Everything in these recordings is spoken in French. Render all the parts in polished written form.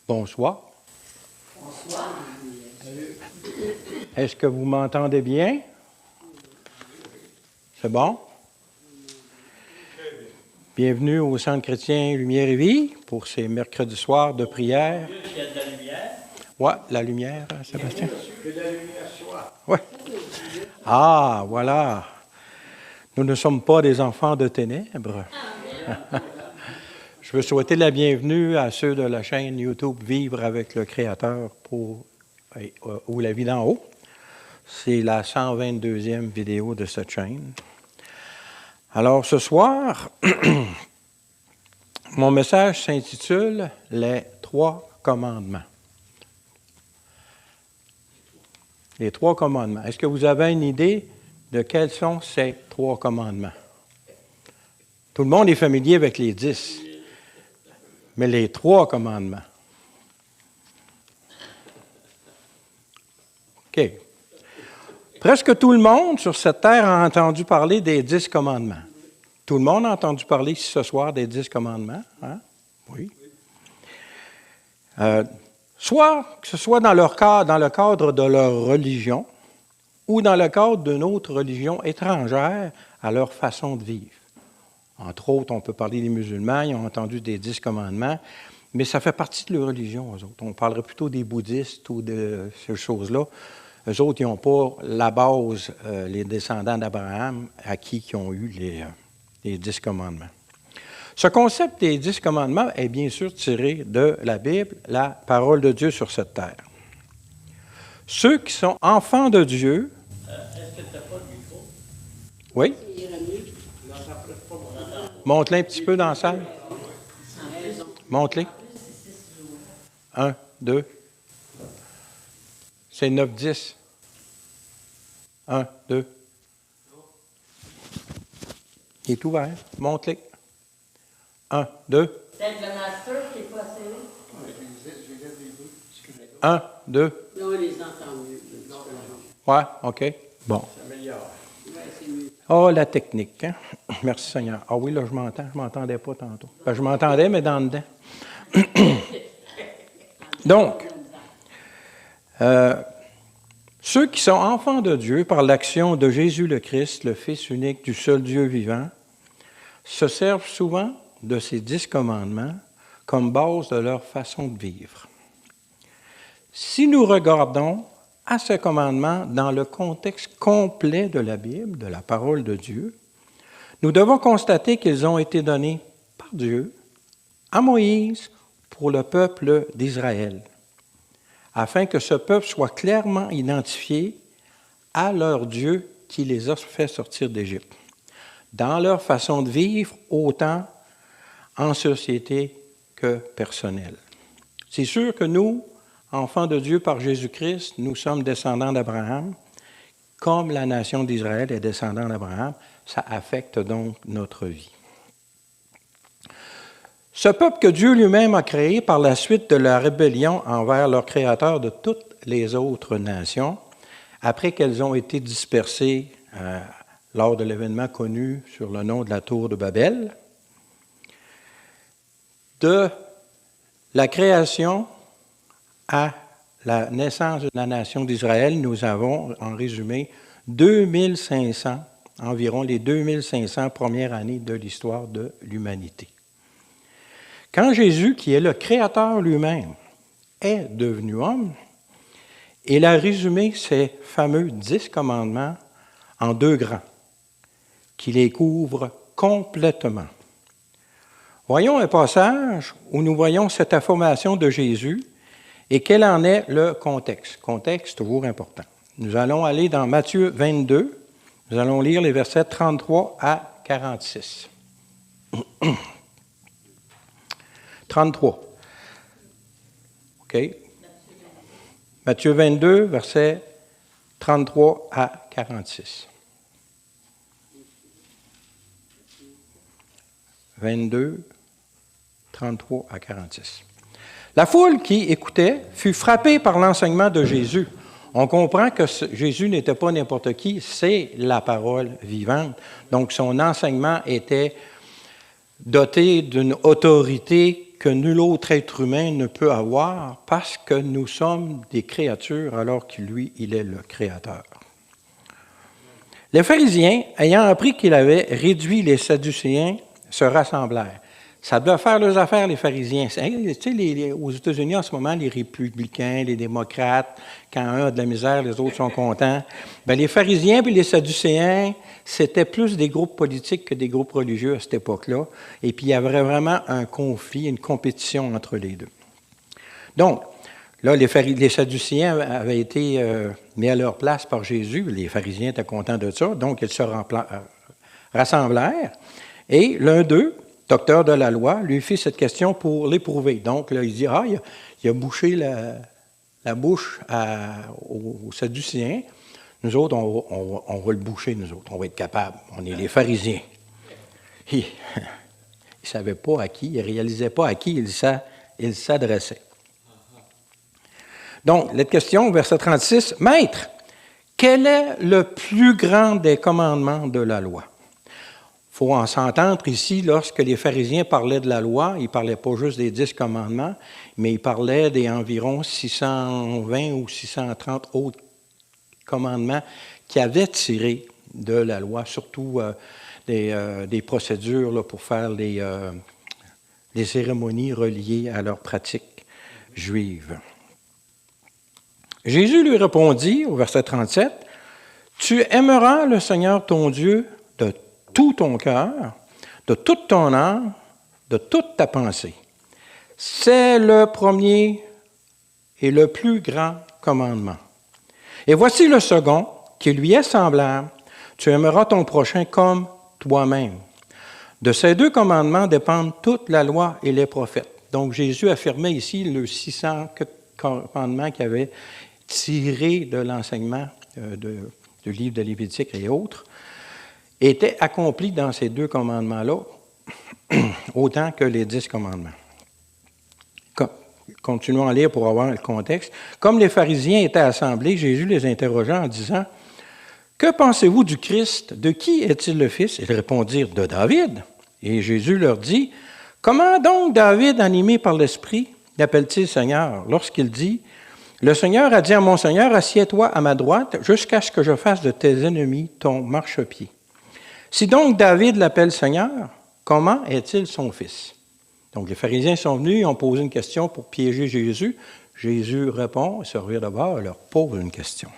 Bonsoir. Bonsoir. Est-ce que vous m'entendez bien? C'est bon? Bienvenue au Centre chrétien Lumière et Vie pour ces mercredis soirs de prière. Il y a de la lumière. Oui, la lumière, Sébastien. Que la lumière soit. Oui. Ah, voilà. Nous ne sommes pas des enfants de ténèbres. Je veux souhaiter la bienvenue à ceux de la chaîne YouTube Vivre avec le Créateur ou La vie d'en haut. C'est la 122e vidéo de cette chaîne. Alors ce soir, mon message s'intitule « Les 3 commandements ». Les 3 commandements. Est-ce que vous avez une idée de quels sont ces 3 commandements? Tout le monde est familier avec les 10, mais les 3 commandements. OK. Presque tout le monde sur cette terre a entendu parler des 10 commandements. Tout le monde a entendu parler ce soir des 10 commandements? Hein? Oui. Soit que ce soit dans le cadre de leur religion ou dans le cadre d'une autre religion étrangère à leur façon de vivre. Entre autres, on peut parler des musulmans, ils ont entendu des 10 commandements, mais ça fait partie de leur religion, eux autres. On parlerait plutôt des bouddhistes ou de ces choses-là. Eux autres, ils n'ont pas la base, les descendants d'Abraham, à qui ont eu les 10 commandements. Ce concept des 10 commandements est bien sûr tiré de la Bible, la parole de Dieu sur cette terre. Ceux qui sont enfants de Dieu... Est-ce que tu n'as pas de micro? Oui? Monte-les un petit peu dans la salle. Monte-les. 1, 2. C'est 9, 10. 1, 2. Il est ouvert. Monte-les. 1, 2. Peut-être le master qui n'est pas assez. 1, 2. Non, on les entend mieux. Ouais, OK. Bon. Oh, la technique, hein? Merci Seigneur. Ah oui, là, je m'entends. Je ne m'entendais pas tantôt. Ben, je m'entendais, mais dans le dedans. Donc, ceux qui sont enfants de Dieu par l'action de Jésus le Christ, le Fils unique du seul Dieu vivant, se servent souvent de ces 10 commandements comme base de leur façon de vivre. Si nous regardons à ces commandements dans le contexte complet de la Bible, de la parole de Dieu, nous devons constater qu'ils ont été donnés par Dieu à Moïse pour le peuple d'Israël, afin que ce peuple soit clairement identifié à leur Dieu qui les a fait sortir d'Égypte, dans leur façon de vivre, autant en société que personnelle. C'est sûr que nous, enfants de Dieu par Jésus-Christ, nous sommes descendants d'Abraham. Comme la nation d'Israël est descendant d'Abraham, ça affecte donc notre vie. Ce peuple que Dieu lui-même a créé par la suite de la rébellion envers leur Créateur de toutes les autres nations, après qu'elles ont été dispersées lors de l'événement connu sur le nom de la tour de Babel, de la création à la naissance de la nation d'Israël, nous avons, en résumé, environ les 2500 premières années de l'histoire de l'humanité. Quand Jésus, qui est le Créateur lui-même, est devenu homme, il a résumé ces fameux 10 commandements en 2 grands, qui les couvrent complètement. Voyons un passage où nous voyons cette affirmation de Jésus et quel en est le contexte. Contexte toujours important. Nous allons aller dans Matthieu 22. Nous allons lire les versets 33 à 46. 33. OK. Matthieu 22, versets 33 à 46. 22, 33 à 46. La foule qui écoutait fut frappée par l'enseignement de Jésus. On comprend que Jésus n'était pas n'importe qui, c'est la parole vivante. Donc, son enseignement était doté d'une autorité que nul autre être humain ne peut avoir parce que nous sommes des créatures alors que lui, il est le Créateur. Les pharisiens, ayant appris qu'il avait réduit les Sadducéens, se rassemblèrent. Ça doit faire leurs affaires, les pharisiens. Tu sais, aux États-Unis, en ce moment, les républicains, les démocrates, quand un a de la misère, les autres sont contents. Bien, les pharisiens et les Sadducéens, c'était plus des groupes politiques que des groupes religieux à cette époque-là. Et puis, il y avait vraiment un conflit, une compétition entre les deux. Donc, là, les Sadducéens avaient été mis à leur place par Jésus. Les pharisiens étaient contents de ça. Donc, ils se rassemblèrent. Et l'un d'eux, docteur de la loi, lui fit cette question pour l'éprouver. Donc, là, il dit, il a bouché la bouche aux Sadducéens. Nous autres, on va le boucher, nous autres. On va être capables. On est les pharisiens. Il ne savait pas à qui, il ne réalisait pas à qui il s'adressait. Donc, la question, verset 36, « Maître, quel est le plus grand des commandements de la loi? » Il faut en s'entendre ici, lorsque les pharisiens parlaient de la loi, ils ne parlaient pas juste des 10 commandements, mais ils parlaient des environ 620 ou 630 autres commandements qui avaient tiré de la loi, surtout des procédures là, pour faire des cérémonies reliées à leurs pratiques juives. Jésus lui répondit, au verset 37, « Tu aimeras le Seigneur ton Dieu de tout ton cœur, de toute ton âme, de toute ta pensée. C'est le premier et le plus grand commandement. Et voici le second, qui lui est semblable. Tu aimeras ton prochain comme toi-même. De ces 2 commandements dépendent toute la loi et les prophètes. » Donc Jésus affirmait ici le 600 commandements qu'il avait tirés de l'enseignement du livre de Lévitique et autres, étaient accomplis dans ces 2 commandements-là, autant que les 10 commandements. Continuons à lire pour avoir le contexte. Comme les pharisiens étaient assemblés, Jésus les interrogea en disant, « Que pensez-vous du Christ? De qui est-il le Fils? » Ils répondirent, « De David. » Et Jésus leur dit, « Comment donc David, animé par l'Esprit, l'appelle-t-il Seigneur, lorsqu'il dit, « Le Seigneur a dit à mon Seigneur, assieds-toi à ma droite, jusqu'à ce que je fasse de tes ennemis ton marchepied. » Si donc David l'appelle Seigneur, comment est-il son fils? Donc les pharisiens sont venus, ils ont posé une question pour piéger Jésus. Jésus répond, se revient d'abord, leur pose une question.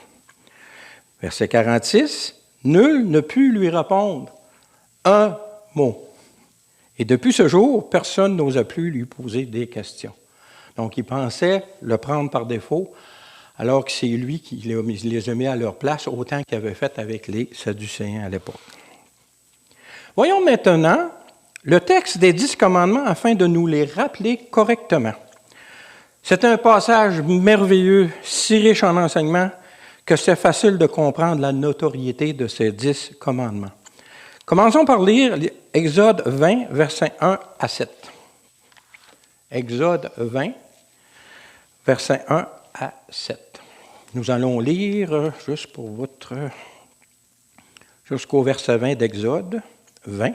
Verset 46, « Nul ne put lui répondre un mot. Et depuis ce jour, personne n'osa plus lui poser des questions. » Donc il pensait le prendre par défaut, alors que c'est lui qui les a mis à leur place, autant qu'il avait fait avec les Sadducéens à l'époque. Voyons maintenant le texte des 10 commandements afin de nous les rappeler correctement. C'est un passage merveilleux, si riche en enseignements, que c'est facile de comprendre la notoriété de ces 10 commandements. Commençons par lire Exode 20, versets 1 à 7. Exode 20, versets 1 à 7. Nous allons lire, juste pour jusqu'au verset 20 d'Exode 20,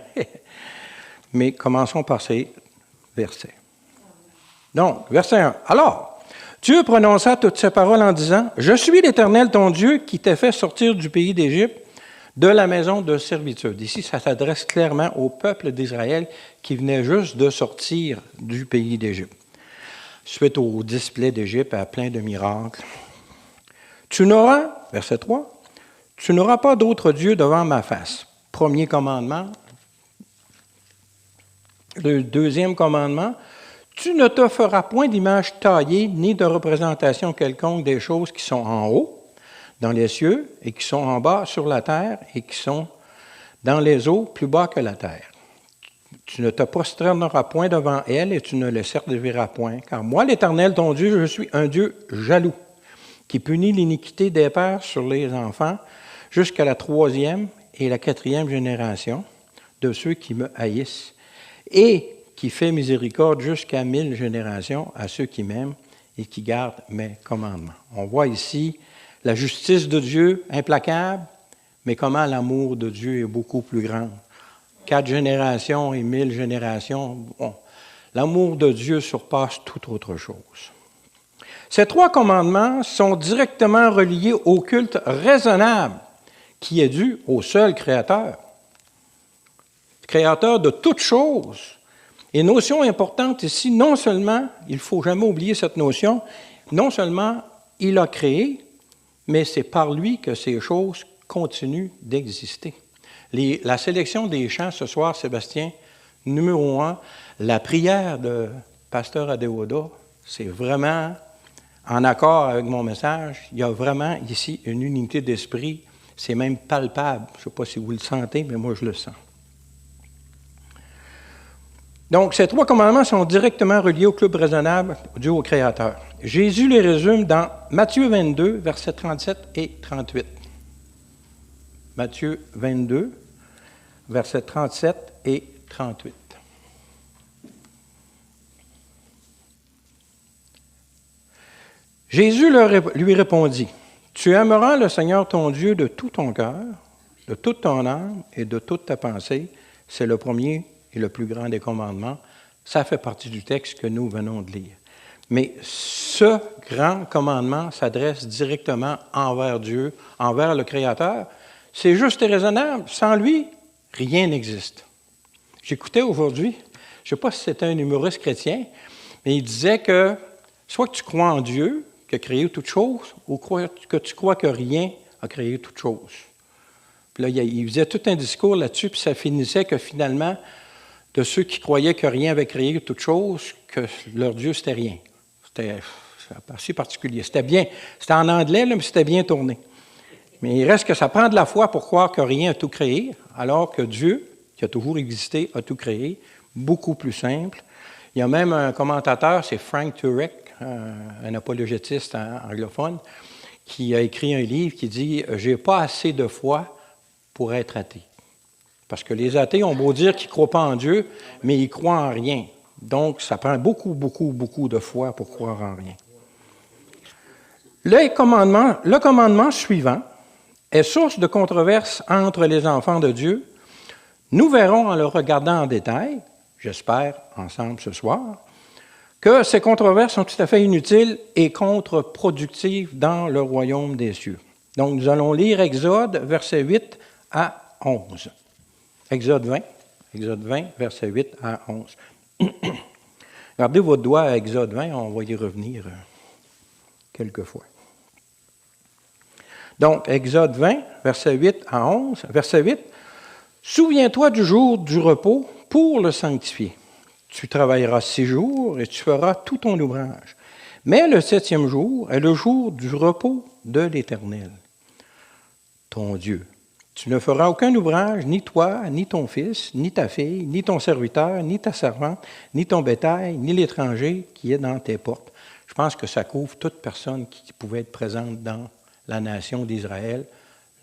mais commençons par ces versets. Donc, verset 1. « Alors, Dieu prononça toutes ces paroles en disant, « Je suis l'Éternel ton Dieu qui t'a fait sortir du pays d'Égypte, de la maison de servitude. » Ici, ça s'adresse clairement au peuple d'Israël qui venait juste de sortir du pays d'Égypte, suite au display d'Égypte à plein de miracles. « Tu n'auras, verset 3, « Tu n'auras pas d'autre Dieu devant ma face. » Premier commandement. Le deuxième commandement, « Tu ne te feras point d'image taillée ni de représentation quelconque des choses qui sont en haut, dans les cieux, et qui sont en bas sur la terre, et qui sont dans les eaux plus bas que la terre. Tu ne te prosterneras point devant elles, et tu ne les serviras point, car moi, l'Éternel, ton Dieu, je suis un Dieu jaloux, qui punit l'iniquité des pères sur les enfants, jusqu'à la 3e et la 4e génération de ceux qui me haïssent, et qui fait miséricorde jusqu'à 1000 générations à ceux qui m'aiment et qui gardent mes commandements. » On voit ici la justice de Dieu implacable, mais comment l'amour de Dieu est beaucoup plus grand. 4 générations et 1000 générations, bon, L'amour de Dieu surpasse toute autre chose. Ces 3 commandements sont directement reliés au culte raisonnable qui est dû au seul Créateur. Créateur de toutes choses. Et notion importante ici, non seulement, il ne faut jamais oublier cette notion, non seulement il a créé, mais c'est par lui que ces choses continuent d'exister. La sélection des chants ce soir, Sébastien, numéro 1, la prière de Pasteur Adéoda, c'est vraiment en accord avec mon message. Il y a vraiment ici une unité d'esprit. C'est même palpable. Je ne sais pas si vous le sentez, mais moi je le sens. Donc, ces 3 commandements sont directement reliés au culte raisonnable dû au Créateur. Jésus les résume dans Matthieu 22, versets 37 et 38. Matthieu 22, versets 37 et 38. Jésus lui répondit, « Tu aimeras le Seigneur ton Dieu de tout ton cœur, de toute ton âme et de toute ta pensée. » C'est le premier et le plus grand des commandements. Ça fait partie du texte que nous venons de lire. Mais ce grand commandement s'adresse directement envers Dieu, envers le Créateur. C'est juste et raisonnable. Sans lui, rien n'existe. J'écoutais aujourd'hui, je ne sais pas si c'était un humoriste chrétien, mais il disait que soit que tu crois en Dieu, qui a créé toute chose, ou que tu crois que rien a créé toute chose. Puis là, il faisait tout un discours là-dessus, puis ça finissait que finalement, de ceux qui croyaient que rien avait créé toute chose, que leur Dieu, c'était rien. C'était assez particulier. C'était bien. C'était en anglais, là, mais c'était bien tourné. Mais il reste que ça prend de la foi pour croire que rien a tout créé, alors que Dieu, qui a toujours existé, a tout créé. Beaucoup plus simple. Il y a même un commentateur, c'est Frank Turek, un apologétiste anglophone, qui a écrit un livre qui dit « J'ai pas assez de foi pour être athée ». Parce que les athées ont beau dire qu'ils ne croient pas en Dieu, mais ils croient en rien. Donc, ça prend beaucoup de foi pour croire en rien. Le commandement suivant est source de controverses entre les enfants de Dieu. Nous verrons en le regardant en détail, j'espère ensemble ce soir, que ces controverses sont tout à fait inutiles et contre-productives dans le royaume des cieux. Donc, nous allons lire Exode, versets 8 à 11. Exode 20, versets 8 à 11. Gardez votre doigt à Exode 20, on va y revenir quelques fois. Donc, Exode 20, versets 8 à 11. Verset 8, « Souviens-toi du jour du repos pour le sanctifier. Tu travailleras 6 jours et tu feras tout ton ouvrage. Mais le 7e jour est le jour du repos de l'Éternel, ton Dieu. Tu ne feras aucun ouvrage, ni toi, ni ton fils, ni ta fille, ni ton serviteur, ni ta servante, ni ton bétail, ni l'étranger qui est dans tes portes. » Je pense que ça couvre toute personne qui pouvait être présente dans la nation d'Israël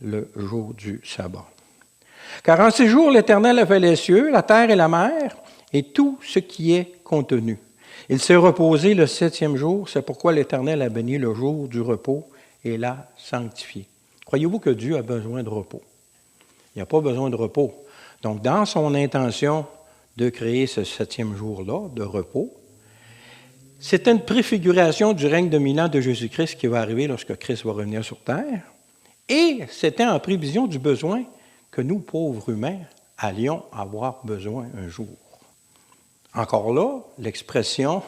le jour du sabbat. « Car en 6 jours, l'Éternel a fait les cieux, la terre et la mer, et tout ce qui est contenu. Il s'est reposé le 7e jour, c'est pourquoi l'Éternel a béni le jour du repos et l'a sanctifié. » Croyez-vous que Dieu a besoin de repos? Il n'a pas besoin de repos. Donc, dans son intention de créer ce 7e jour-là, de repos, c'est une préfiguration du règne de 1000 ans de Jésus-Christ qui va arriver lorsque Christ va revenir sur terre. Et c'était en prévision du besoin que nous, pauvres humains, allions avoir besoin un jour. Encore là, l'expression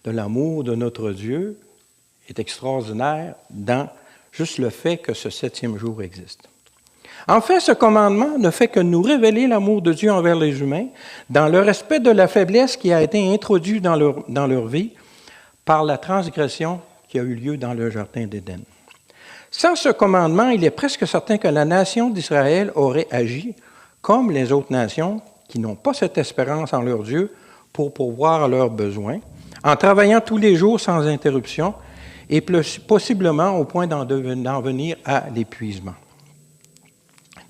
de l'amour de notre Dieu est extraordinaire dans juste le fait que ce 7e jour existe. En fait, ce commandement ne fait que nous révéler l'amour de Dieu envers les humains dans le respect de la faiblesse qui a été introduite dans leur vie par la transgression qui a eu lieu dans le jardin d'Éden. Sans ce commandement, il est presque certain que la nation d'Israël aurait agi comme les autres nations qui n'ont pas cette espérance en leur Dieu pour pourvoir à leurs besoins, en travaillant tous les jours sans interruption et possiblement au point d'en venir à l'épuisement.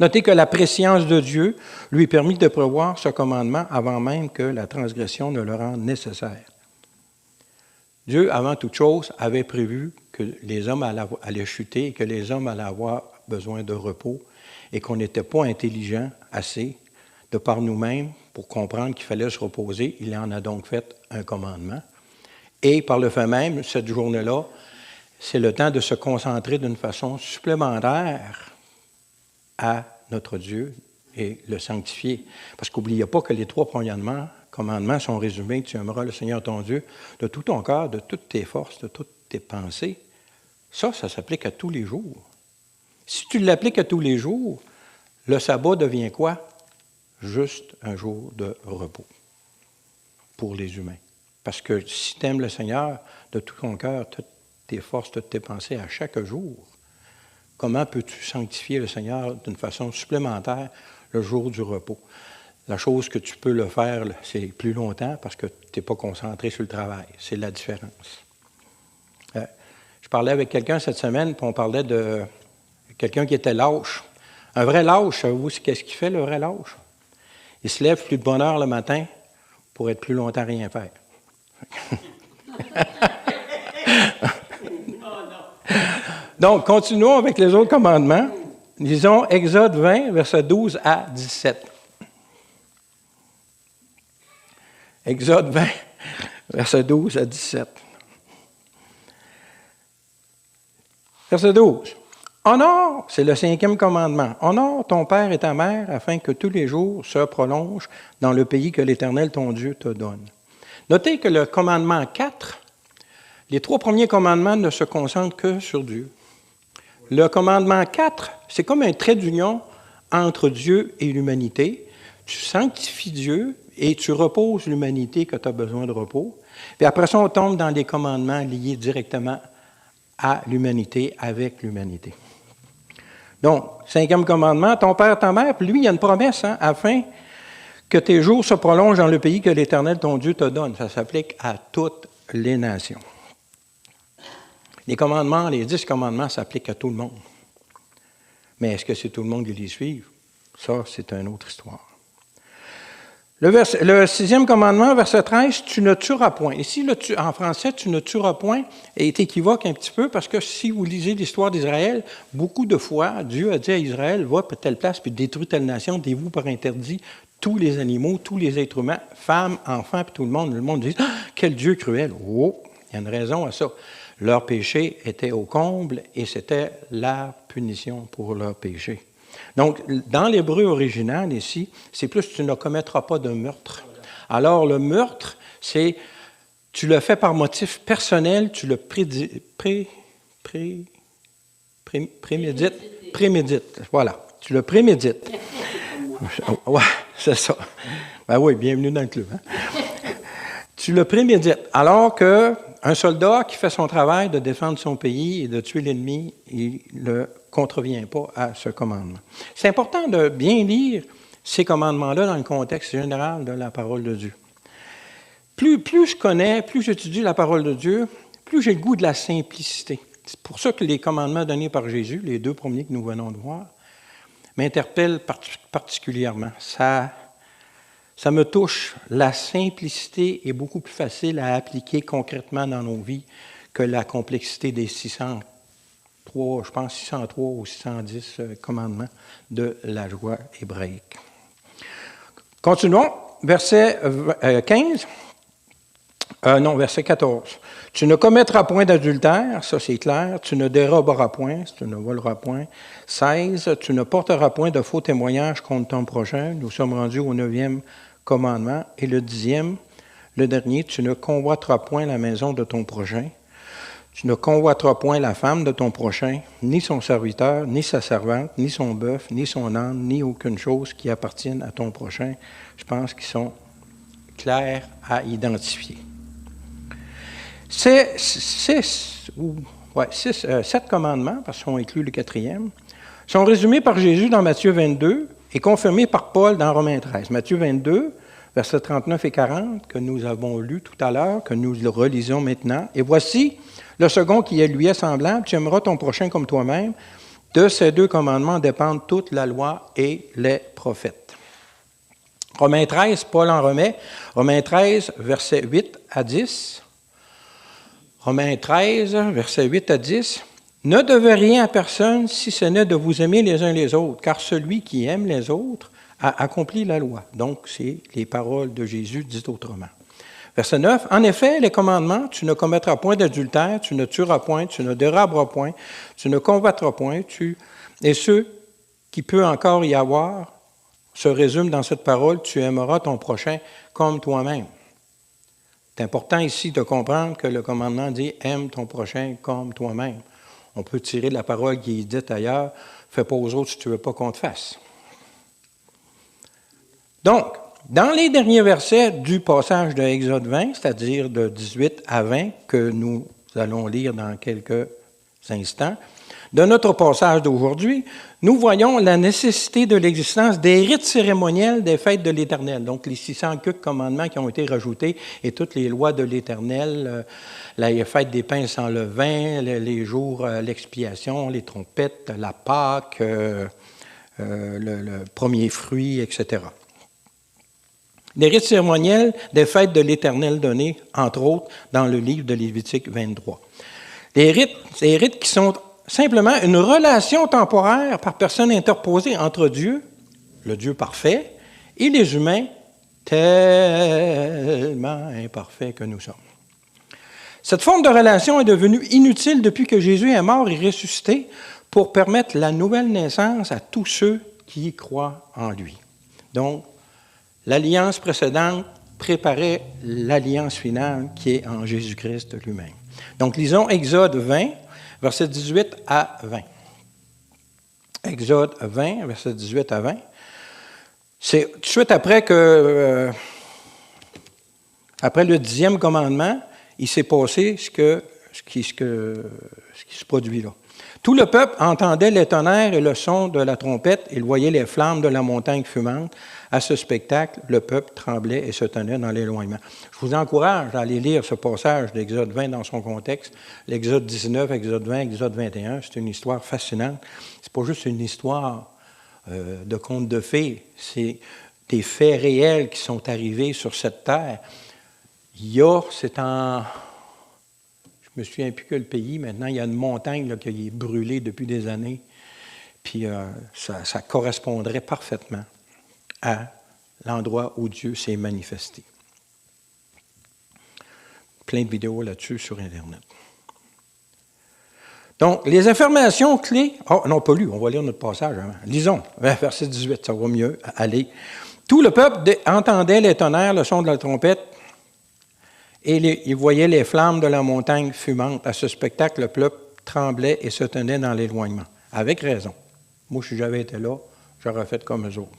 Notez que la préscience de Dieu lui permit de prévoir ce commandement avant même que la transgression ne le rende nécessaire. Dieu, avant toute chose, avait prévu que les hommes allaient chuter et que les hommes allaient avoir besoin de repos et qu'on n'était pas intelligent assez de par nous-mêmes pour comprendre qu'il fallait se reposer. Il en a donc fait un commandement. Et par le fait même, cette journée-là, c'est le temps de se concentrer d'une façon supplémentaire à notre Dieu et le sanctifier. Parce qu'oubliez pas que les 3 commandements sont résumés. Tu aimeras le Seigneur ton Dieu de tout ton cœur, de toutes tes forces, de toutes tes pensées. Ça s'applique à tous les jours. Si tu l'appliques à tous les jours, le sabbat devient quoi? Juste un jour de repos pour les humains. Parce que si tu aimes le Seigneur de tout ton cœur, toutes tes forces, toutes tes pensées à chaque jour, comment peux-tu sanctifier le Seigneur d'une façon supplémentaire le jour du repos? La chose que tu peux le faire, c'est plus longtemps parce que tu n'es pas concentré sur le travail. C'est la différence. Je parlais avec quelqu'un cette semaine, puis on parlait de quelqu'un qui était lâche. Un vrai lâche, savez-vous qu'est-ce qu'il fait, le vrai lâche? Il se lève plus de bonne heure le matin pour être plus longtemps à rien faire. Donc, continuons avec les autres commandements. Lisons Exode 20, versets 12 à 17. Exode 20, versets 12 à 17. Verset 12. Honore, c'est le 5e commandement. Honore ton père et ta mère afin que tous les jours se prolongent dans le pays que l'Éternel, ton Dieu, te donne. Notez que le commandement 4, les 3 premiers commandements ne se concentrent que sur Dieu. Le commandement 4, c'est comme un trait d'union entre Dieu et l'humanité. Tu sanctifies Dieu et tu reposes l'humanité que tu as besoin de repos. Puis après ça, on tombe dans les commandements liés directement à l'humanité, avec l'humanité. Donc, 5e commandement, ton père, ta mère, puis lui, il y a une promesse, afin que tes jours se prolongent dans le pays que l'Éternel, ton Dieu, te donne. Ça s'applique à toutes les nations. Les commandements, les 10 commandements s'appliquent à tout le monde. Mais est-ce que c'est tout le monde qui les suit? Ça, c'est une autre histoire. Le 6e commandement, verset 13, tu ne tueras point. Ici, en français, tu ne tueras point est équivoque un petit peu parce que si vous lisez l'histoire d'Israël, beaucoup de fois, Dieu a dit à Israël, va à telle place puis détruis telle nation, dévoue par interdit tous les animaux, tous les êtres humains, femmes, enfants, puis tout le monde. Le monde dit, quel Dieu cruel! Oh, il y a une raison à ça. Leur péché était au comble et c'était la punition pour leur péché. Donc, dans l'hébreu original, ici, c'est plus « tu ne commettras pas de meurtre ». Alors, le meurtre, c'est « tu le fais par motif personnel, tu le prémédites ». Voilà, tu le prémédites. Ouais, c'est ça. Ben oui, bienvenue dans le club. Tu le prémédites. Alors qu'un soldat qui fait son travail de défendre son pays et de tuer l'ennemi, il ne contrevient pas à ce commandement. C'est important de bien lire ces commandements-là dans le contexte général de la parole de Dieu. Plus je connais, plus j'étudie la parole de Dieu, plus j'ai le goût de la simplicité. C'est pour ça que les commandements donnés par Jésus, les 2 premiers que nous venons de voir, m'interpellent particulièrement. Ça me touche. La simplicité est beaucoup plus facile à appliquer concrètement dans nos vies que la complexité des 603 ou 610 commandements de la loi hébraïque. Continuons. Verset 14. Tu ne commettras point d'adultère, ça c'est clair. Tu ne déroberas point, tu ne voleras point. 16. Tu ne porteras point de faux témoignages contre ton prochain. Nous sommes rendus au 9e commandement. Et le 10e, le dernier, tu ne convoiteras point la maison de ton prochain. Tu ne convoiteras point la femme de ton prochain, ni son serviteur, ni sa servante, ni son bœuf, ni son âne, ni aucune chose qui appartienne à ton prochain. Je pense qu'ils sont clairs à identifier. 7 commandements, parce qu'on inclut le 4e, sont résumés par Jésus dans Matthieu 22 et confirmés par Paul dans Romains 13. Matthieu 22, versets 39 et 40, que nous avons lu tout à l'heure, que nous le relisons maintenant. Et voici le second qui lui est semblable, tu aimeras ton prochain comme toi-même. De ces 2 commandements dépendent toute la loi et les prophètes. Romains 13, Paul en remet. Romains 13, versets 8 à 10. Romains 13, versets 8 à 10. Ne devez rien à personne si ce n'est de vous aimer les uns les autres, car celui qui aime les autres a accompli la loi. Donc, c'est les paroles de Jésus dites autrement. Verset 9. En effet, les commandements, tu ne commettras point d'adultère, tu ne tueras point, tu ne déroberas point, tu ne convoiteras point, et ceux qui peut encore y avoir se résument dans cette parole, tu aimeras ton prochain comme toi-même. C'est important ici de comprendre que le commandement dit « aime ton prochain comme toi-même ». On peut tirer de la parole qui est dite ailleurs « fais pas aux autres si tu ne veux pas qu'on te fasse ». Donc, dans les derniers versets du passage de Exode 20, c'est-à-dire de 18 à 20, que nous allons lire dans quelques instants, de notre passage d'aujourd'hui, nous voyons la nécessité de l'existence des rites cérémoniels des fêtes de l'Éternel. Donc, les 600 quelques commandements qui ont été rajoutés et toutes les lois de l'Éternel, la fête des pains sans levain, les jours, l'expiation, les trompettes, la Pâque, le premier fruit, etc. Les rites cérémoniels des fêtes de l'Éternel donnés, entre autres, dans le livre de Lévitique 23. Les rites qui sont simplement une relation temporaire par personne interposée entre Dieu, le Dieu parfait, et les humains tellement imparfaits que nous sommes. Cette forme de relation est devenue inutile depuis que Jésus est mort et ressuscité pour permettre la nouvelle naissance à tous ceux qui y croient en lui. Donc, l'alliance précédente préparait l'alliance finale qui est en Jésus-Christ lui-même. Donc, lisons Exode 20, versets 18 à 20. Exode 20, versets 18 à 20. C'est tout de suite après après le 10e commandement, il s'est passé ce qui se produit là. Tout le peuple entendait les tonnerres et le son de la trompette. Il voyait les flammes de la montagne fumante. À ce spectacle, le peuple tremblait et se tenait dans l'éloignement. Je vous encourage à aller lire ce passage d'Exode 20 dans son contexte. L'Exode 19, Exode 20, Exode 21, c'est une histoire fascinante. C'est pas juste une histoire de conte de fées, c'est des faits réels qui sont arrivés sur cette terre. Je me souviens plus que le pays, maintenant, il y a une montagne là, qui est brûlée depuis des années, puis ça correspondrait parfaitement à l'endroit où Dieu s'est manifesté. Plein de vidéos là-dessus sur Internet. Donc, les affirmations clés... Oh, non, pas lu, on va lire notre passage avant. Lisons, verset 18, ça va mieux. Allez. Tout le peuple entendait les tonnerres, le son de la trompette, et il voyait les flammes de la montagne fumante. À ce spectacle, le peuple tremblait et se tenait dans l'éloignement. Avec raison. Moi, si j'avais été là, j'aurais fait comme eux autres.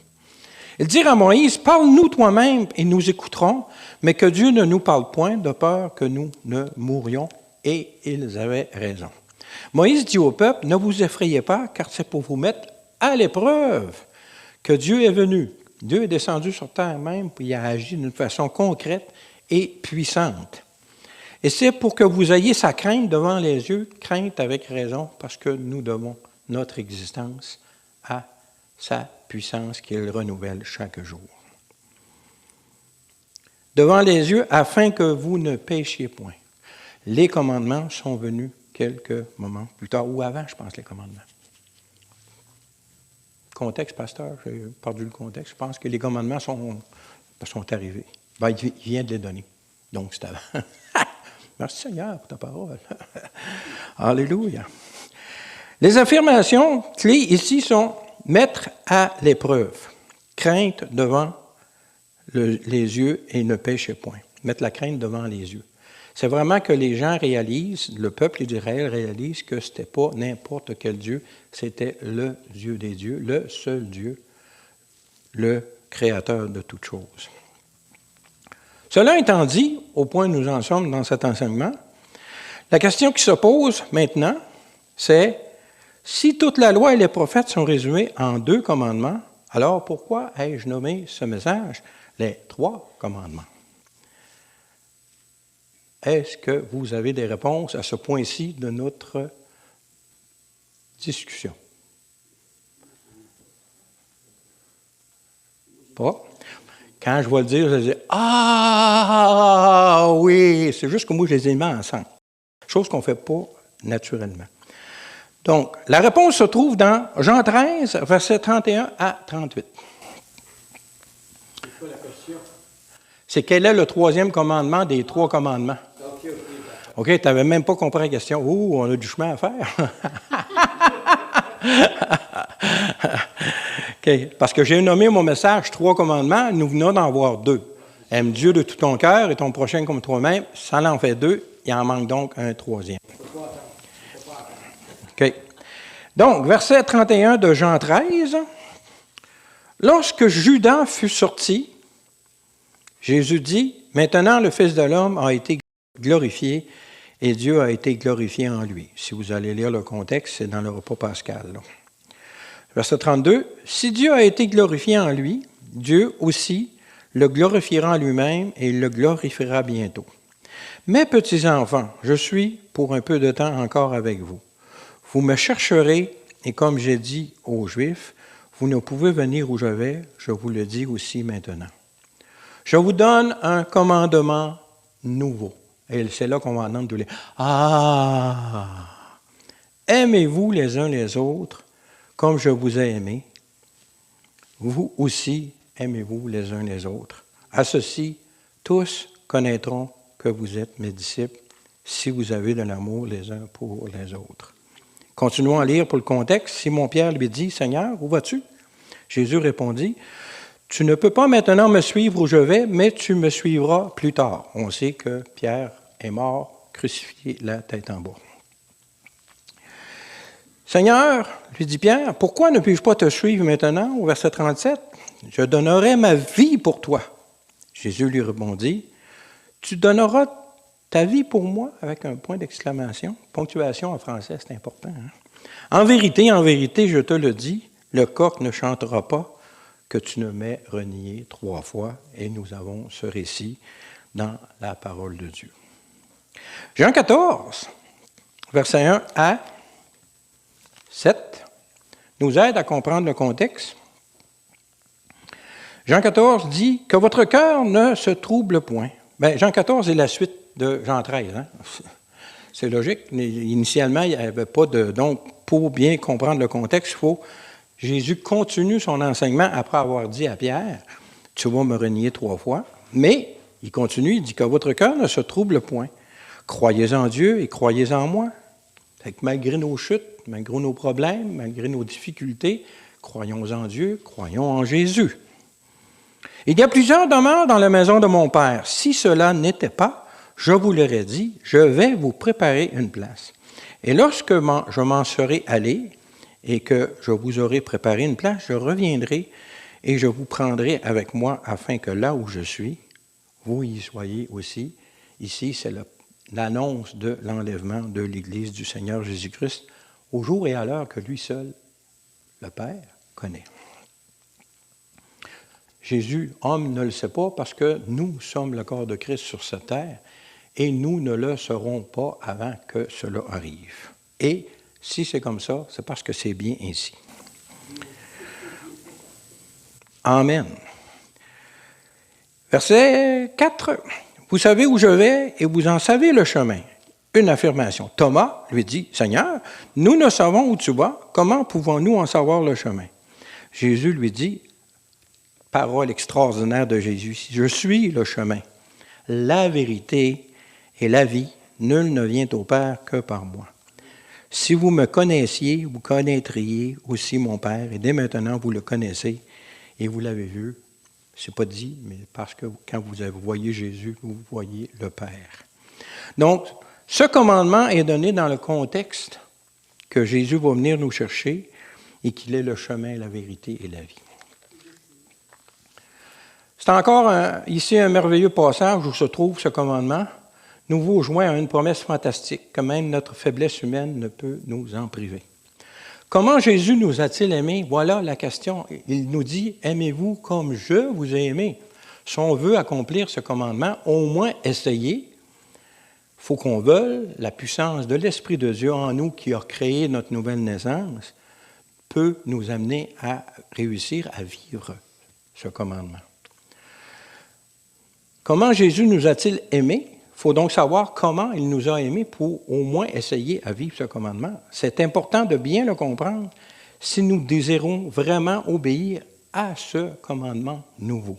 Ils dirent à Moïse, « Parle-nous toi-même et nous écouterons, mais que Dieu ne nous parle point de peur que nous ne mourions. » Et ils avaient raison. Moïse dit au peuple, « Ne vous effrayez pas, car c'est pour vous mettre à l'épreuve que Dieu est venu. » Dieu est descendu sur terre même, puis il a agi d'une façon concrète et puissante. Et c'est pour que vous ayez sa crainte devant les yeux, crainte avec raison, parce que nous devons notre existence à sa puissance qu'il renouvelle chaque jour. Devant les yeux, afin que vous ne péchiez point. Les commandements sont venus quelques moments plus tard, ou avant, je pense, les commandements. Contexte, pasteur, j'ai perdu le contexte. Je pense que les commandements sont arrivés. Ben, il vient de les donner. Donc, c'est avant. Merci Seigneur pour ta parole. Alléluia. Les affirmations clés ici sont mettre à l'épreuve, crainte devant les yeux et ne péchez point. Mettre la crainte devant les yeux. C'est vraiment que les gens réalisent, le peuple d'Israël réalise que ce n'était pas n'importe quel Dieu, c'était le Dieu des dieux, le seul Dieu, le créateur de toutes choses. Cela étant dit, au point où nous en sommes dans cet enseignement, la question qui se pose maintenant, c'est si toute la loi et les prophètes sont résumés en 2 commandements, alors pourquoi ai-je nommé ce message les 3 commandements? Est-ce que vous avez des réponses à ce point-ci de notre discussion? Pas? Quand je vais le dire, je vais dire « Ah oui! » C'est juste que moi, je les ai mis ensemble. Chose qu'on ne fait pas naturellement. Donc, la réponse se trouve dans Jean 13, versets 31 à 38. C'est quoi la question? C'est quel est le troisième commandement des trois commandements? OK, d'accord. OK, tu n'avais même pas compris la question. Ouh, on a du chemin à faire. OK, parce que j'ai nommé mon message trois commandements, nous venons d'en voir deux. Aime Dieu de tout ton cœur et ton prochain comme toi-même. Ça en fait deux, il en manque donc un troisième. OK. Donc, verset 31 de Jean 13. Lorsque Judas fut sorti, Jésus dit, « Maintenant le Fils de l'homme a été glorifié et Dieu a été glorifié en lui. » Si vous allez lire le contexte, c'est dans le repas pascal. Là. Verset 32. « Si Dieu a été glorifié en lui, Dieu aussi le glorifiera en lui-même et il le glorifiera bientôt. Mes petits enfants, je suis pour un peu de temps encore avec vous. Vous me chercherez et comme j'ai dit aux Juifs, vous ne pouvez venir où je vais, je vous le dis aussi maintenant. Je vous donne un commandement nouveau. » Et c'est là qu'on va entendre tous les « Ah! Aimez-vous les uns les autres comme je vous ai aimé. Vous aussi aimez-vous les uns les autres. À ceci, tous connaîtront que vous êtes mes disciples si vous avez de l'amour les uns pour les autres. » Continuons à lire pour le contexte. Simon-Pierre lui dit, « Seigneur, où vas-tu? » Jésus répondit, « Tu ne peux pas maintenant me suivre où je vais, mais tu me suivras plus tard. » On sait que Pierre est mort, crucifié, la tête en bas. « Seigneur, lui dit Pierre, pourquoi ne puis-je pas te suivre maintenant? » Au verset 37, « Je donnerai ma vie pour toi. » Jésus lui répondit, « Tu donneras ta vie pour moi? » Avec un point d'exclamation. Ponctuation en français, c'est important. Hein? En vérité, je te le dis, le coq ne chantera pas que tu ne m'aies renié 3 fois. Et nous avons ce récit dans la parole de Dieu. Jean 14, verset 1 à 7, nous aide à comprendre le contexte. Jean 14 dit que votre cœur ne se trouble point. Bien, Jean 14 est la suite de Jean 13. Hein? C'est logique. Initialement, il n'y avait pas de... Donc, pour bien comprendre le contexte, Jésus continue son enseignement après avoir dit à Pierre, « Tu vas me renier 3 fois. » Mais il continue, il dit que votre cœur ne se trouble point. Croyez en Dieu et croyez en moi. Fait que malgré nos chutes, malgré nos problèmes, malgré nos difficultés, croyons en Dieu, croyons en Jésus. Il y a plusieurs demeures dans la maison de mon Père. Si cela n'était pas, je vous l'aurais dit, je vais vous préparer une place. Et lorsque je m'en serai allé et que je vous aurai préparé une place, je reviendrai et je vous prendrai avec moi afin que là où je suis, vous y soyez aussi. Ici, c'est l'annonce de l'enlèvement de l'Église du Seigneur Jésus-Christ au jour et à l'heure que lui seul, le Père, connaît. Jésus, homme, ne le sait pas parce que nous sommes le corps de Christ sur cette terre et nous ne le serons pas avant que cela arrive. Et si c'est comme ça, c'est parce que c'est bien ainsi. Amen. Verset 4. Vous savez où je vais et vous en savez le chemin. Une affirmation. Thomas lui dit, « Seigneur, nous ne savons où tu vas, comment pouvons-nous en savoir le chemin? » Jésus lui dit, parole extraordinaire de Jésus, « Je suis le chemin, la vérité et la vie, nul ne vient au Père que par moi. Si vous me connaissiez, vous connaîtriez aussi mon Père, et dès maintenant vous le connaissez et vous l'avez vu. » Ce n'est pas dit, mais parce que quand vous voyez Jésus, vous voyez le Père. Donc, ce commandement est donné dans le contexte que Jésus va venir nous chercher et qu'il est le chemin, la vérité et la vie. C'est encore ici un merveilleux passage où se trouve ce commandement, nouveau joint à une promesse fantastique que même notre faiblesse humaine ne peut nous en priver. Comment Jésus nous a-t-il aimés? Voilà la question. Il nous dit, « Aimez-vous comme je vous ai aimé. » Si on veut accomplir ce commandement, au moins essayer. Il faut qu'on veuille. La puissance de l'Esprit de Dieu en nous qui a créé notre nouvelle naissance peut nous amener à réussir à vivre ce commandement. Comment Jésus nous a-t-il aimés? Il faut donc savoir comment il nous a aimés pour au moins essayer à vivre ce commandement. C'est important de bien le comprendre si nous désirons vraiment obéir à ce commandement nouveau.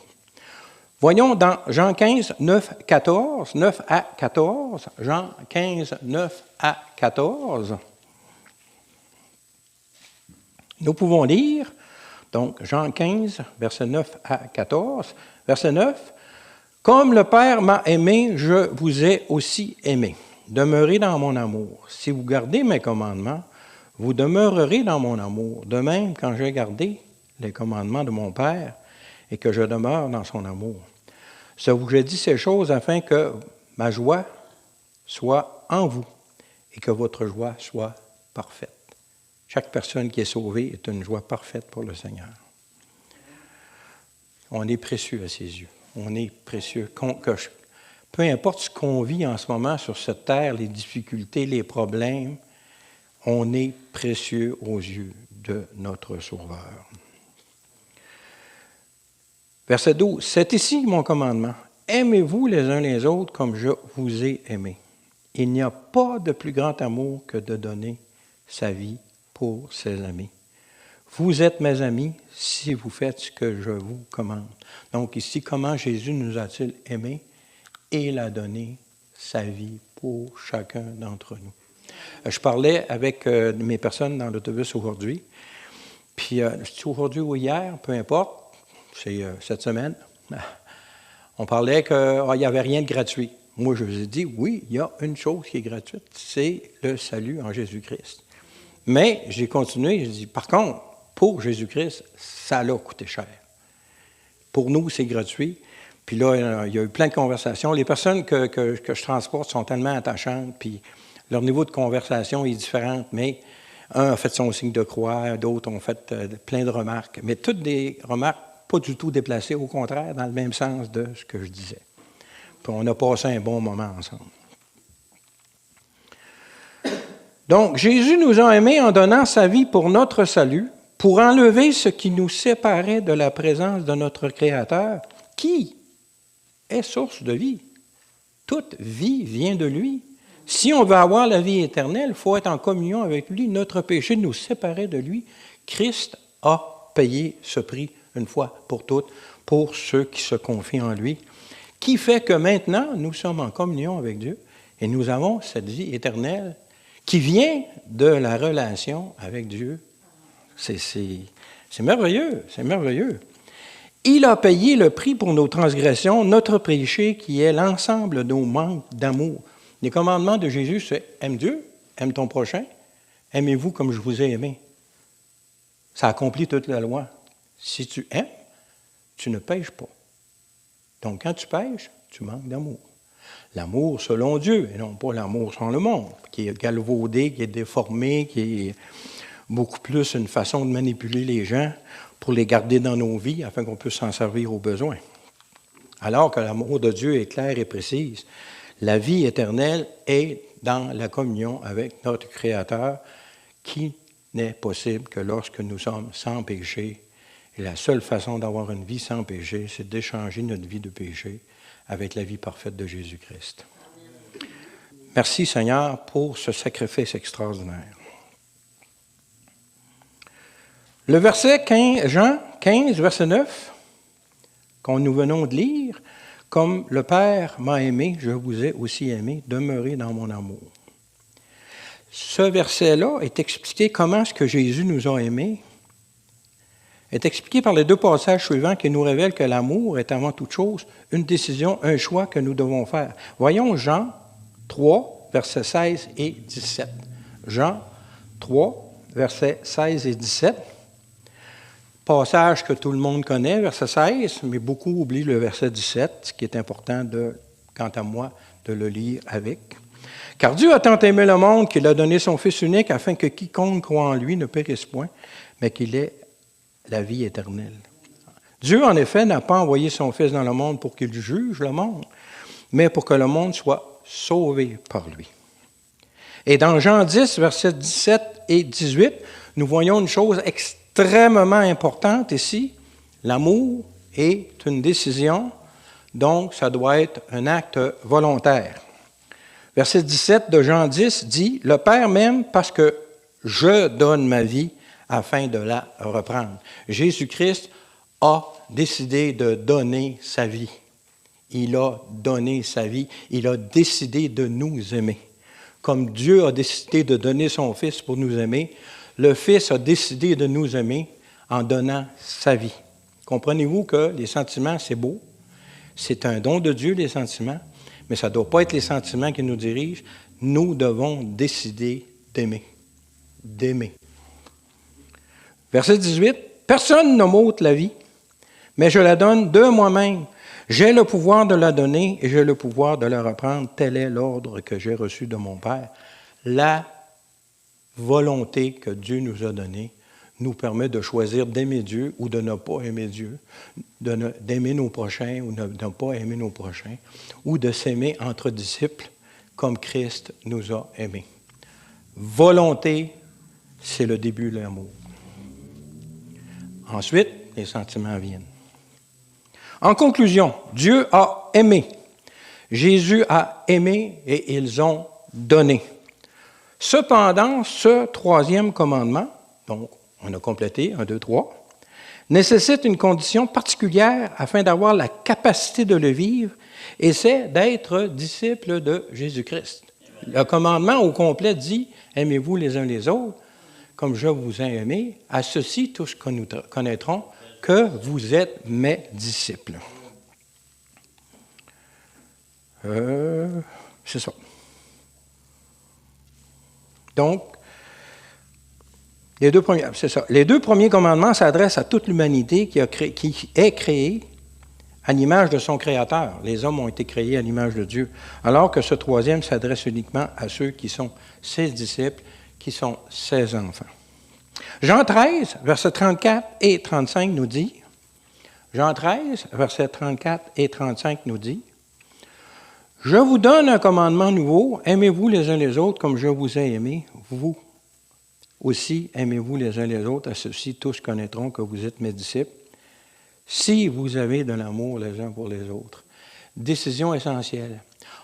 Voyons dans Jean 15, 9 à 14. Jean 15, 9 à 14. Nous pouvons lire, donc Jean 15, versets 9 à 14. Verset 9. « Comme le Père m'a aimé, je vous ai aussi aimé. Demeurez dans mon amour. Si vous gardez mes commandements, vous demeurerez dans mon amour. De même, quand j'ai gardé les commandements de mon Père et que je demeure dans son amour. Je vous ai dit ces choses afin que ma joie soit en vous et que votre joie soit parfaite. » Chaque personne qui est sauvée est une joie parfaite pour le Seigneur. On est précieux à ses yeux. On est précieux. Peu importe ce qu'on vit en ce moment sur cette terre, les difficultés, les problèmes, on est précieux aux yeux de notre Sauveur. Verset 12. « C'est ici mon commandement. Aimez-vous les uns les autres comme je vous ai aimé. Il n'y a pas de plus grand amour que de donner sa vie pour ses amis. Vous êtes mes amis si vous faites ce que je vous commande. » Donc ici, comment Jésus nous a-t-il aimés? Et il a donné sa vie pour chacun d'entre nous. Je parlais avec mes personnes dans l'autobus aujourd'hui, puis c'est aujourd'hui ou hier, peu importe, c'est cette semaine, on parlait qu'il n'y avait rien de gratuit. Moi, je vous ai dit, oui, il y a une chose qui est gratuite, c'est le salut en Jésus-Christ. Mais j'ai continué, j'ai dit, par contre, pour Jésus-Christ, ça l'a coûté cher. Pour nous, c'est gratuit. Puis là, il y a eu plein de conversations. Les personnes que je transporte sont tellement attachantes, puis leur niveau de conversation est différent, mais un a fait son signe de croix, d'autres ont fait plein de remarques, mais toutes des remarques pas du tout déplacées, au contraire, dans le même sens de ce que je disais. Puis on a passé un bon moment ensemble. Donc, Jésus nous a aimés en donnant sa vie pour notre salut, pour enlever ce qui nous séparait de la présence de notre Créateur, qui est source de vie. Toute vie vient de lui. Si on veut avoir la vie éternelle, il faut être en communion avec lui. Notre péché nous séparait de lui. Christ a payé ce prix une fois pour toutes, pour ceux qui se confient en lui, qui fait que maintenant, nous sommes en communion avec Dieu et nous avons cette vie éternelle qui vient de la relation avec Dieu. C'est merveilleux, c'est merveilleux. Il a payé le prix pour nos transgressions, notre péché qui est l'ensemble de nos manques d'amour. Les commandements de Jésus, c'est « aime Dieu, aime ton prochain, aimez-vous comme je vous ai aimé ». Ça accomplit toute la loi. Si tu aimes, tu ne pêches pas. Donc quand tu pêches, tu manques d'amour. L'amour selon Dieu, et non pas l'amour selon le monde, qui est galvaudé, qui est déformé, qui est beaucoup plus une façon de manipuler les gens pour les garder dans nos vies afin qu'on puisse s'en servir aux besoins. Alors que l'amour de Dieu est clair et précis. La vie éternelle est dans la communion avec notre Créateur qui n'est possible que lorsque nous sommes sans péché. Et la seule façon d'avoir une vie sans péché, c'est d'échanger notre vie de péché avec la vie parfaite de Jésus-Christ. Merci Seigneur pour ce sacrifice extraordinaire. Le verset 15, Jean 15, verset 9, qu'on nous venons de lire, « Comme le Père m'a aimé, je vous ai aussi aimé, demeurez dans mon amour. » Ce verset-là est expliqué comment est-ce que Jésus nous a aimés, est expliqué par les deux passages suivants qui nous révèlent que l'amour est avant toute chose une décision, un choix que nous devons faire. Voyons Jean 3, versets 16 et 17. Jean 3, versets 16 et 17. Passage que tout le monde connaît, verset 16, mais beaucoup oublient le verset 17, ce qui est important, quant à moi, de le lire avec. « Car Dieu a tant aimé le monde qu'il a donné son Fils unique afin que quiconque croit en lui ne périsse point, mais qu'il ait la vie éternelle. Dieu, en effet, n'a pas envoyé son Fils dans le monde pour qu'il juge le monde, mais pour que le monde soit sauvé par lui. » Et dans Jean 10, versets 17 et 18, nous voyons une chose extrêmement importante ici. L'amour est une décision, donc ça doit être un acte volontaire. Verset 17 de Jean 10 dit « Le Père m'aime parce que je donne ma vie afin de la reprendre. » Jésus-Christ a décidé de donner sa vie Il a donné sa vie. Il a décidé de nous aimer. Comme Dieu a décidé de donner son Fils pour nous aimer, le Fils a décidé de nous aimer en donnant sa vie. Comprenez-vous que les sentiments, c'est beau. C'est un don de Dieu, les sentiments, mais ça ne doit pas être les sentiments qui nous dirigent. Nous devons décider d'aimer. D'aimer. Verset 18. « Personne ne m'ôte la vie, mais je la donne de moi-même. J'ai le pouvoir de la donner et j'ai le pouvoir de la reprendre. Tel est l'ordre que j'ai reçu de mon Père. » La volonté que Dieu nous a donnée nous permet de choisir d'aimer Dieu ou de ne pas aimer Dieu, d'aimer nos prochains ou de ne pas aimer nos prochains, ou de s'aimer entre disciples comme Christ nous a aimés. Volonté, c'est le début de l'amour. Ensuite, les sentiments viennent. En conclusion, Dieu a aimé. Jésus a aimé et ils ont donné. Cependant, ce troisième commandement, donc on a complété 1, 2, 3, nécessite une condition particulière afin d'avoir la capacité de le vivre, et c'est d'être disciple de Jésus-Christ. Le commandement au complet dit « Aimez-vous les uns les autres, comme je vous ai aimé, à ceci tous connaîtront que vous êtes mes disciples. » C'est ça. Donc, les deux premiers commandements s'adressent à toute l'humanité qui est créée à l'image de son Créateur. Les hommes ont été créés à l'image de Dieu. Alors que ce troisième s'adresse uniquement à ceux qui sont ses disciples, qui sont ses enfants. Jean 13, versets 34 et 35 nous dit, Jean 13, versets 34 et 35 nous dit, « Je vous donne un commandement nouveau, aimez-vous les uns les autres comme je vous ai aimé, vous aussi aimez-vous les uns les autres, à ceci tous connaîtront que vous êtes mes disciples, si vous avez de l'amour les uns pour les autres. » Décision essentielle.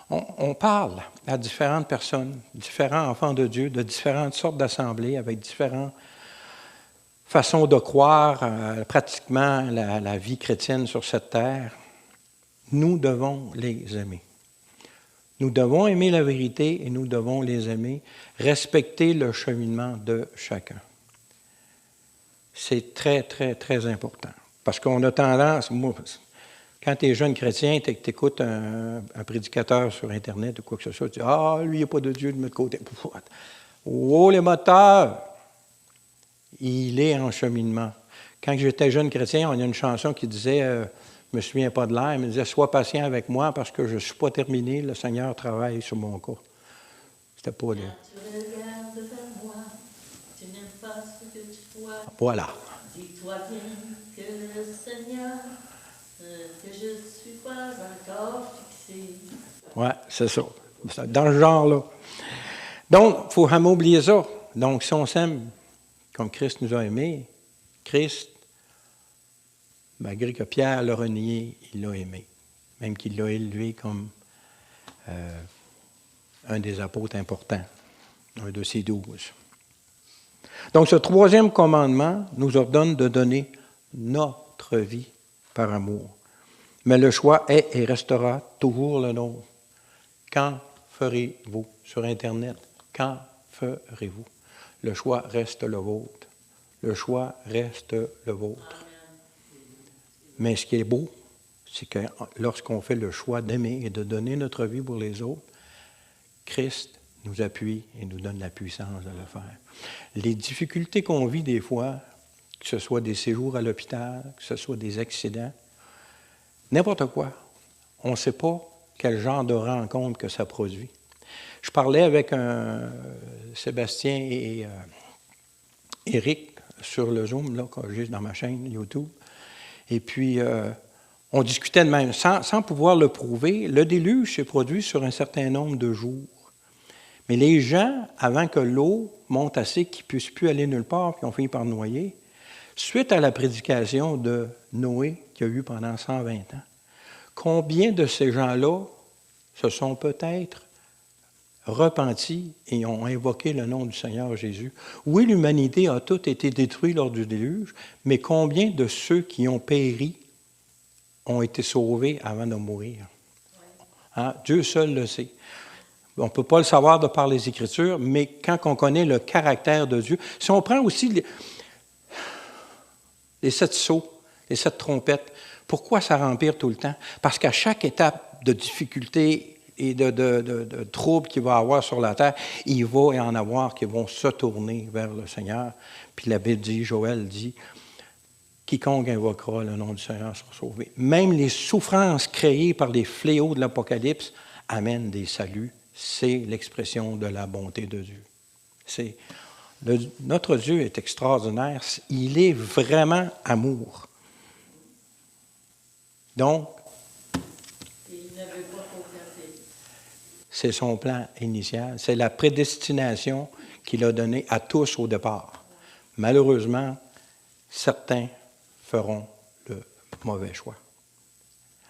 On parle à différentes personnes, différents enfants de Dieu, de différentes sortes d'assemblées, avec différentes façons de croire pratiquement la vie chrétienne sur cette terre. Nous devons les aimer. Nous devons aimer la vérité et nous devons les aimer, respecter le cheminement de chacun. C'est très, très, très important. Parce qu'on a tendance, quand tu es jeune chrétien, tu écoutes un prédicateur sur Internet ou quoi que ce soit, tu dis « Ah, lui, il n'y a pas de Dieu de notre côté. » Oh, les moteurs! Il est en cheminement. Quand j'étais jeune chrétien, on a une chanson qui disait, je ne me souviens pas de l'air, mais il disait « Sois patient avec moi parce que je ne suis pas terminé, le Seigneur travaille sur mon cas. » C'était pas là. Tu regardes vers moi, tu n'aimes pas ce que tu vois. Voilà. Dis-toi bien que le Seigneur, que je ne suis pas encore fixé. Oui, c'est ça. C'est dans ce genre-là. Donc, il ne faut jamais oublier ça. Donc, si on s'aime comme Christ nous a aimés, Christ, malgré que Pierre l'a renié, il l'a aimé. Même qu'il l'a élevé comme un des apôtres importants, un de ses 12. Donc, ce troisième commandement nous ordonne de donner notre vie par amour. Mais le choix est et restera toujours le nôtre. Quand ferez-vous sur Internet? Quand ferez-vous? Le choix reste le vôtre. Le choix reste le vôtre. Mais ce qui est beau, c'est que lorsqu'on fait le choix d'aimer et de donner notre vie pour les autres, Christ nous appuie et nous donne la puissance de le faire. Les difficultés qu'on vit des fois, que ce soit des séjours à l'hôpital, que ce soit des accidents, n'importe quoi, on ne sait pas quel genre de rencontre que ça produit. Je parlais avec Sébastien et Éric sur le Zoom, là, que j'ai dans ma chaîne YouTube, et puis on discutait de même, sans pouvoir le prouver. Le déluge s'est produit sur un certain nombre de jours. Mais les gens, avant que l'eau monte assez qu'ils ne puissent plus aller nulle part, puis ont fini par noyer, suite à la prédication de Noé, qui a eu pendant 120 ans, combien de ces gens-là se sont peut-être repentis et ont invoqué le nom du Seigneur Jésus? Oui, l'humanité a toute été détruite lors du déluge, mais combien de ceux qui ont péri ont été sauvés avant de mourir? Hein? Dieu seul le sait. On ne peut pas le savoir de par les Écritures, mais quand on connaît le caractère de Dieu, si on prend aussi les 7 sceaux, les 7 trompettes, pourquoi ça empire tout le temps? Parce qu'à chaque étape de difficulté et de troubles qu'il va y avoir sur la terre, il va y en avoir qui vont se tourner vers le Seigneur. Puis la Bible dit, Joël dit, quiconque invoquera le nom du Seigneur sera sauvé. Même les souffrances créées par les fléaux de l'Apocalypse amènent des saluts. C'est l'expression de la bonté de Dieu. Notre Dieu est extraordinaire. Il est vraiment amour. Donc, c'est son plan initial. C'est la prédestination qu'il a donnée à tous au départ. Malheureusement, certains feront le mauvais choix.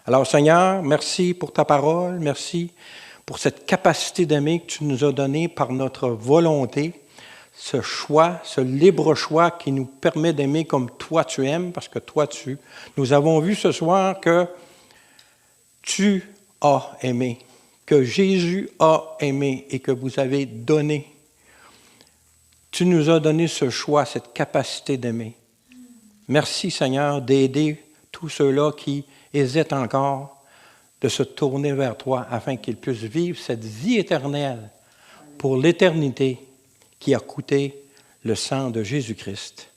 Alors, Seigneur, merci pour ta parole. Merci pour cette capacité d'aimer que tu nous as donnée par notre volonté. Ce choix, ce libre choix qui nous permet d'aimer comme toi tu aimes, parce que toi tu. Nous avons vu ce soir que tu as aimé, que Jésus a aimé et que vous avez donné. Tu nous as donné ce choix, cette capacité d'aimer. Merci Seigneur d'aider tous ceux-là qui hésitent encore de se tourner vers toi afin qu'ils puissent vivre cette vie éternelle pour l'éternité qui a coûté le sang de Jésus-Christ,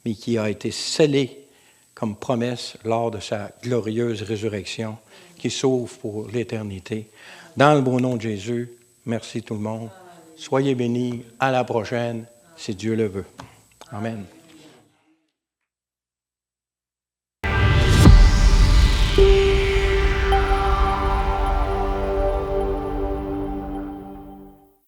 mais qui a été scellé comme promesse lors de sa glorieuse résurrection, qui sauve pour l'éternité. Dans le beau nom de Jésus, merci tout le monde. Soyez bénis. À la prochaine, si Dieu le veut. Amen.